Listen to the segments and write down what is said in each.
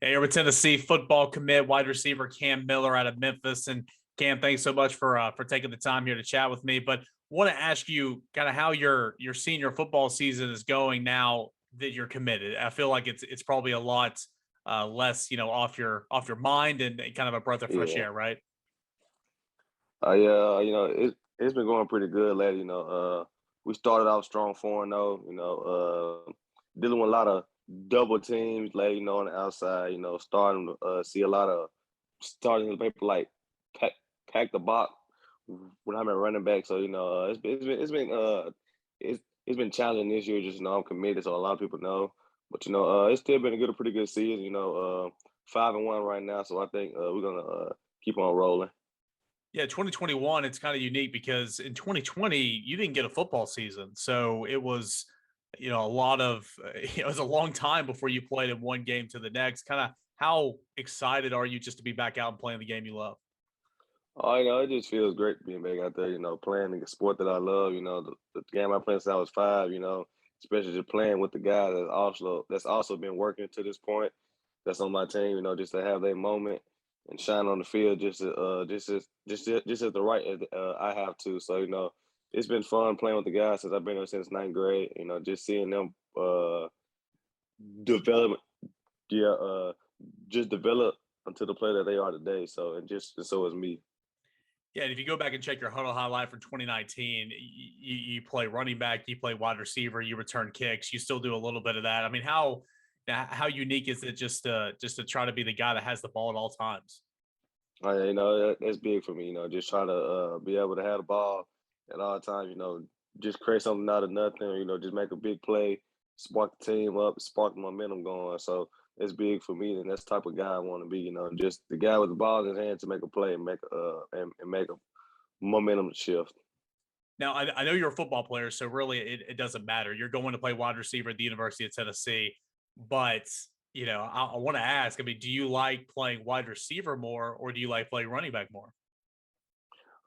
Hey, you're with Tennessee football commit wide receiver Cam Miller out of Memphis. And Cam, thanks so much for taking the time here to chat with me. But want to ask you kind of how your senior football season is going now that you're committed. I feel like it's probably a lot less, off your mind and kind of a breath of fresh Yeah. air, right? Yeah, it's been going pretty good lately. We started off strong 4-0. Dealing with a lot of double teams lately. On the outside. Starting to see a lot of starting to paper like pack pack the box when I'm at running back. So it's been challenging this year. Just I'm committed, so a lot of people know. But it's still been a pretty good season. 5-1 right now. So I think we're gonna keep on rolling. Yeah, 2021, it's kind of unique because in 2020, you didn't get a football season. So it was, a lot of, it was a long time before you played in one game to the next. Kind of how excited are you just to be back out and playing the game you love? Oh, it just feels great being back out there, playing the sport that I love. The game I played since I was five, especially just playing with the guys that's also been working to this point. That's on my team, just to have that moment and shine on the field just as the right as I have to. So, it's been fun playing with the guys since I've been here since ninth grade, just seeing them develop yeah, just develop until the player that they are today. So and so is me. Yeah, and if you go back and check your huddle highlight from 2019, you play running back, you play wide receiver, you return kicks, you still do a little bit of that. I mean, how unique is it just to try to be the guy that has the ball at all times? That's big for me. Just try to be able to have the ball at all times. Just create something out of nothing. Just make a big play, spark the team up, spark the momentum going. So it's big for me, and that's the type of guy I want to be. Just the guy with the ball in his hand to make a play and make a momentum shift. Now, I know you're a football player, so really it doesn't matter. You're going to play wide receiver at the University of Tennessee, but I want to ask. I mean, do you like playing wide receiver more, or do you like playing running back more?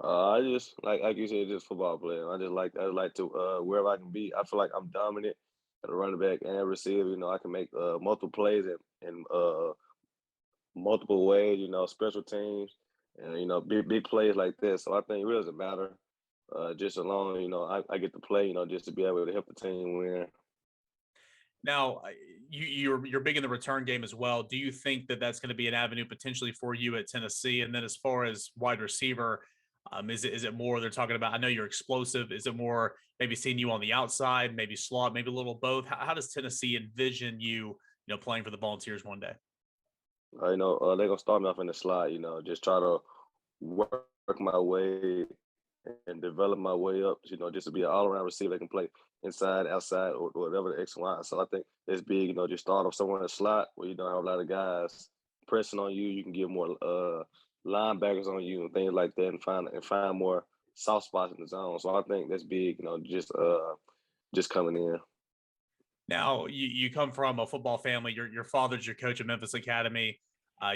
I just like you said, just football player. I just like to wherever I can be. I feel like I'm dominant at a running back and a receiver. I can make multiple plays and multiple ways. Special teams and big plays like this. So I think it really doesn't matter. Just alone, I get to play. Just to be able to help the team win. Now, you're big in the return game as well. Do you think that that's going to be an avenue potentially for you at Tennessee? And then as far as wide receiver, is it more they're talking about? I know you're explosive. Is it more maybe seeing you on the outside, maybe slot, maybe a little both? How does Tennessee envision you playing for the Volunteers one day? They're gonna start me off in the slot. Just try to work my way and develop my way up. Just to be an all-around receiver that can play inside, outside, or whatever the X and Y. So I think it's big. Just start off somewhere in the slot where you don't have a lot of guys pressing on you. You can get more linebackers on you and things like that, and find more soft spots in the zone. So I think that's big. Just coming in. Now, you come from a football family. Your father's your coach at Memphis Academy.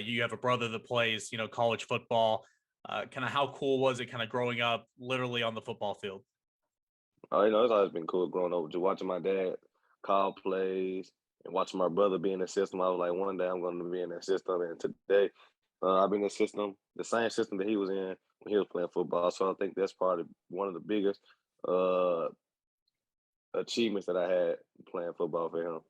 You have a brother that plays, college football. Kind of how cool was it, kind of growing up literally on the football field? It's always been cool growing up, just watching my dad call plays and watching my brother be in the system. I was like, one day I'm going to be in that system. And today, I've been in the system, the same system that he was in when he was playing football. So I think that's probably one of the biggest uh, achievements that I had playing football for him.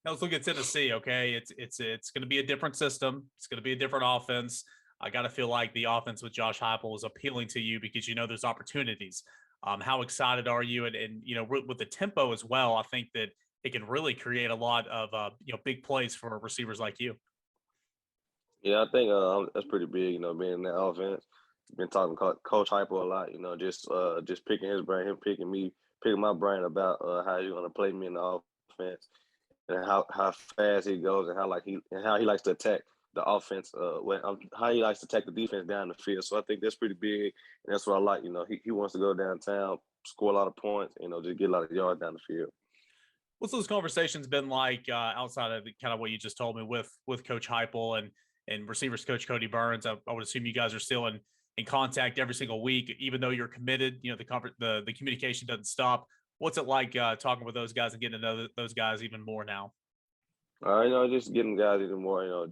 Now let's look at Tennessee. Okay, it's going to be a different system. It's going to be a different offense. I got to feel like the offense with Josh Heupel is appealing to you because there's opportunities. How excited are you? And with the tempo as well, I think that it can really create a lot of big plays for receivers like you. Yeah, I think that's pretty big. Being in that offense. Been talking to Coach Hyper a lot. Just picking his brain, him picking me, picking my brain about how he's going to play me in the offense and how fast he goes and how he likes to attack the offense. How he likes to attack the defense down the field. So I think that's pretty big, and that's what I like. He wants to go downtown, score a lot of points. Just get a lot of yards down the field. What's those conversations been like outside of kind of what you just told me with Coach Heupel and receivers coach Cody Burns? I would assume you guys are still in contact every single week, even though you're committed. The communication doesn't stop. What's it like talking with those guys and getting to know those guys even more now? Just getting guys even more,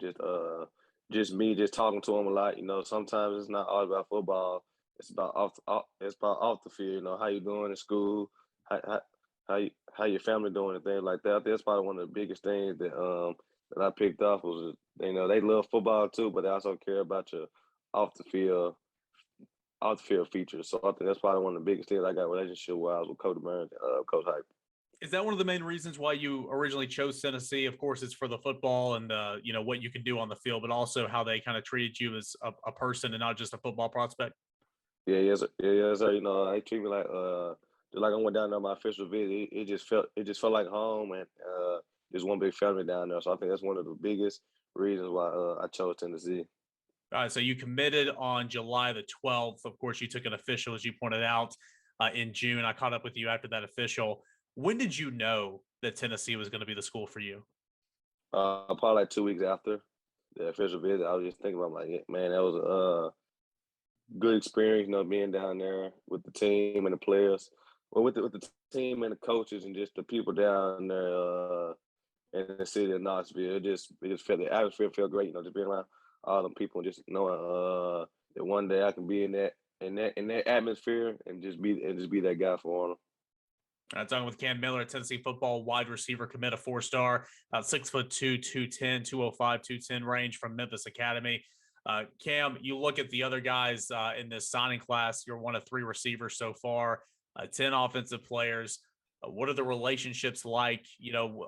just me just talking to them a lot. Sometimes it's not all about football. It's about off the field. How you doing in school, how how how your family doing and things like that. I think that's probably one of the biggest things that I picked up was they love football too, but they also care about your off the field off the field features. So I think that's probably one of the biggest things I got relationship wise with Coach Burns and Coach Hype. Is that one of the main reasons why you originally chose Tennessee? Of course, it's for the football and what you can do on the field, but also how they kind of treated you as a person and not just a football prospect. Yeah, yes, sir. Yeah, yes, sir. They treat me like just like I went down there on my official visit. It just felt like home and just one big family down there. So I think that's one of the biggest reasons why I chose Tennessee. All right, so you committed on July the 12th. Of course, you took an official, as you pointed out, in June. I caught up with you after that official. When did you know that Tennessee was going to be the school for you? Probably like 2 weeks after the official visit, I was just thinking about like, yeah, man, that was a good experience, being down there with the team and the players, well, with the team and the coaches and just the people down there in the city of Knoxville. It just felt the atmosphere felt great, just being around all them people and just knowing that one day I can be in that atmosphere and just be that guy for them. Talking with Cam Miller, Tennessee football wide receiver, commit a 4-star, about 6'2", 210, 205, 210 range from Memphis Academy. Cam, you look at the other guys in this signing class. You're one of three receivers so far, 10 offensive players. What are the relationships like,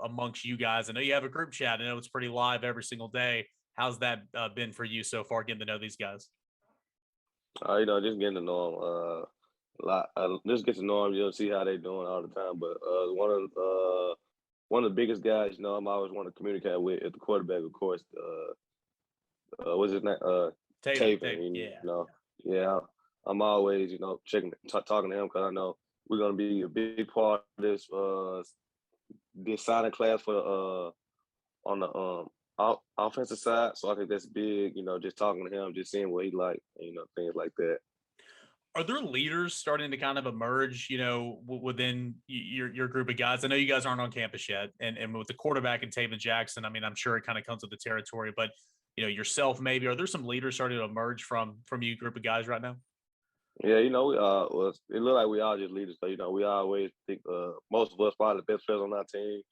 amongst you guys? I know you have a group chat. I know it's pretty live every single day. How's that been for you so far, getting to know these guys? Just getting to know them a lot. Just get to know them, see how they doing all the time. But one of the biggest guys, I'm always want to communicate with at the quarterback, of course. What's his name? Taven, Taven. yeah. Yeah. I'm always, checking, talking to him because I know we're gonna be a big part of this signing class for on the offensive side. So I think that's big. Just talking to him, just seeing what he like, things like that. Are there leaders starting to kind of emerge, within your group of guys? I know you guys aren't on campus yet, and with the quarterback and Taven Jackson, I mean, I'm sure it kind of comes with the territory, but yourself maybe. Are there some leaders starting to emerge from you group of guys right now? Yeah, it looked like we all just leaders. So we always think most of us probably the best players on our team.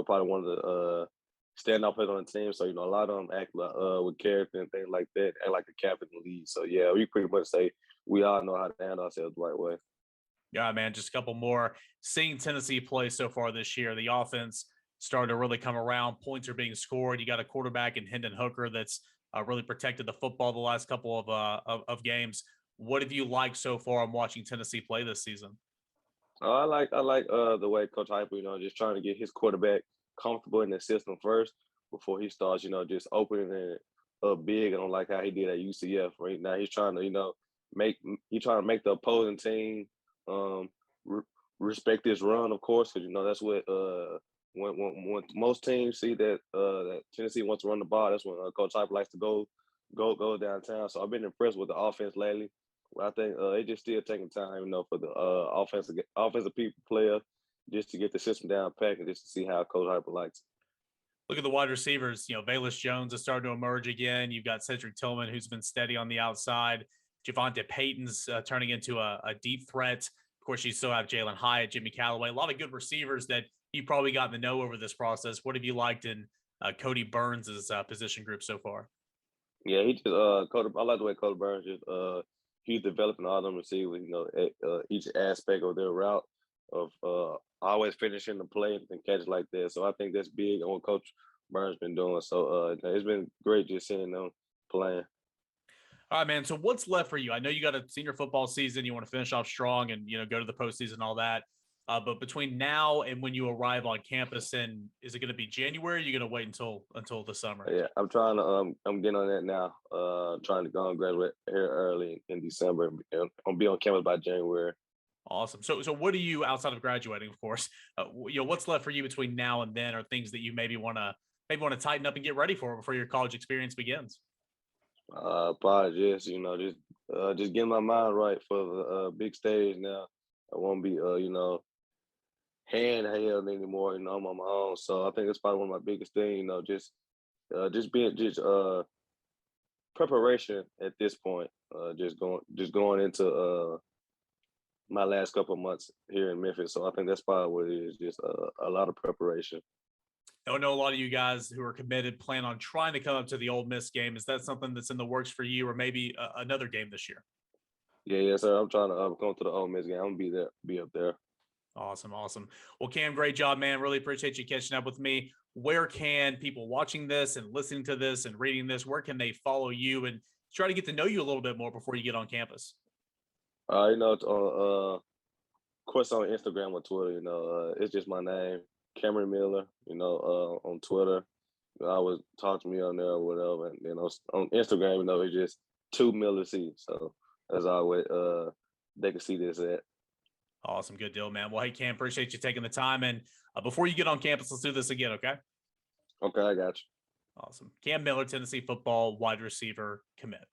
Probably one of the standout players on the team. So a lot of them act like, with character and things like that, and like the captain of the league. So yeah, we pretty much say we all know how to handle ourselves the right way. Yeah, man, just a couple more. Seeing Tennessee play so far this year, the offense started to really come around. Points are being scored. You got a quarterback in Hendon Hooker that's really protected the football the last couple of games. What have you liked so far on watching Tennessee play this season? I like the way Coach Hyper, just trying to get his quarterback comfortable in the system first before he starts, just opening it up big. I don't like how he did at UCF. Right now, he's trying to, make the opposing team um, re- respect this run, of course, because that's what when most teams see that Tennessee wants to run the ball, that's when Coach Hyper likes to go downtown. So I've been impressed with the offense lately. Well, I think it just still taking time, for the offensive people player just to get the system down packed and just to see how Coach Hyper likes it. Look at the wide receivers. Velus Jones is starting to emerge again. You've got Cedric Tillman, who's been steady on the outside. Javante Payton's turning into a deep threat. Of course, you still have Jalen Hyatt, Jimmy Callaway, a lot of good receivers that you probably got in the know over this process. What have you liked in Cody Burns' position group so far? Yeah, he just I like the way Cody Burns just he's developing all them receivers, at each aspect of their route of always finishing the play and catch like that. So I think that's big on what Coach Burns been doing. So it's been great just seeing them playing. All right, man. So what's left for you? I know you got a senior football season. You want to finish off strong and go to the postseason and all that. But between now and when you arrive on campus, and is it going to be January? Or are you going to wait until the summer? Yeah, I'm trying to I'm getting on that now. Trying to go and graduate here early in December. I'll be on campus by January. Awesome. So what do you outside of graduating, of course? What's left for you between now and then, are things that you maybe want to tighten up and get ready for before your college experience begins? Probably just getting my mind right for the big stage now. I won't be handheld anymore. You know, I'm on my own, so I think it's probably one of my biggest things. You know, just being just preparation at this point. Just going into my last couple of months here in Memphis. So I think that's probably what it is. Just a lot of preparation. I know a lot of you guys who are committed plan on trying to come up to the Ole Miss game. Is that something that's in the works for you, or maybe another game this year? Yeah, yes, sir. I'm trying to come to the Ole Miss game. I'm gonna be there, be up there. Awesome. Awesome. Well, Cam, great job, man. Really appreciate you catching up with me. Where can people watching this and listening to this and reading this, where can they follow you and try to get to know you a little bit more before you get on campus? You know, it's on of course on Instagram or Twitter. You know, it's just my name, Cameron Miller. You know, on Twitter, you know, I would talk to me on there or whatever. And then on Instagram, you know, it's just 2 Miller C. So that's always they can see this at. Awesome. Good deal, man. Well, hey, Cam, appreciate you taking the time. And before you get on campus, let's do this again, okay? Okay, I got you. Awesome. Cam Miller, Tennessee football wide receiver commit.